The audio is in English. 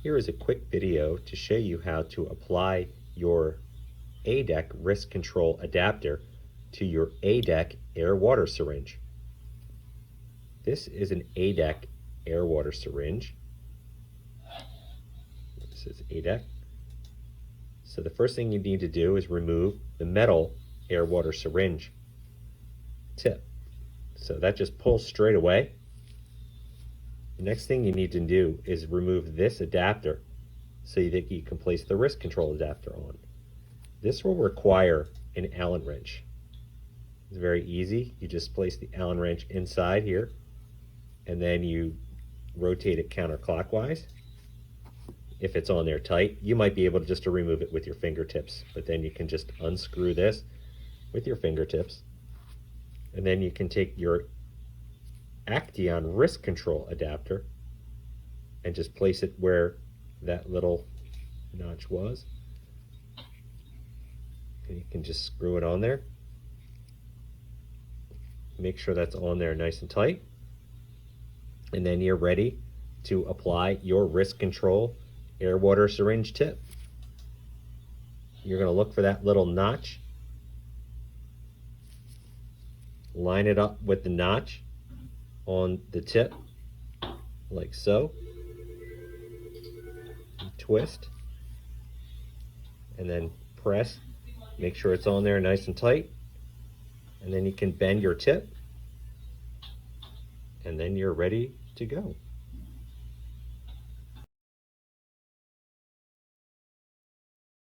Here is a quick video to show you how to apply your A-Dec risk control adapter to your A-Dec air water syringe. This is an A-Dec air water syringe. This is A-Dec. So the first thing you need to do is remove the metal air water syringe tip. So that just pulls straight away. The next thing you need to do is remove this adapter so that you can place the risk control adapter on. This will require an Allen wrench. It's very easy. You just place the Allen wrench inside here and then you rotate it counterclockwise. If it's on there tight, you might be able to remove it with your fingertips, but then you can just unscrew this with your fingertips, and then you can take your Action risk control adapter and just place it where that little notch was, and you can just screw it on there. Make sure that's on there nice and tight, and then you're ready to apply your risk control air water syringe tip. You're going to look for that little notch, line it up with the notch on the tip like so, twist, and then press, make sure it's on there nice and tight, and then you can bend your tip, and then you're ready to go.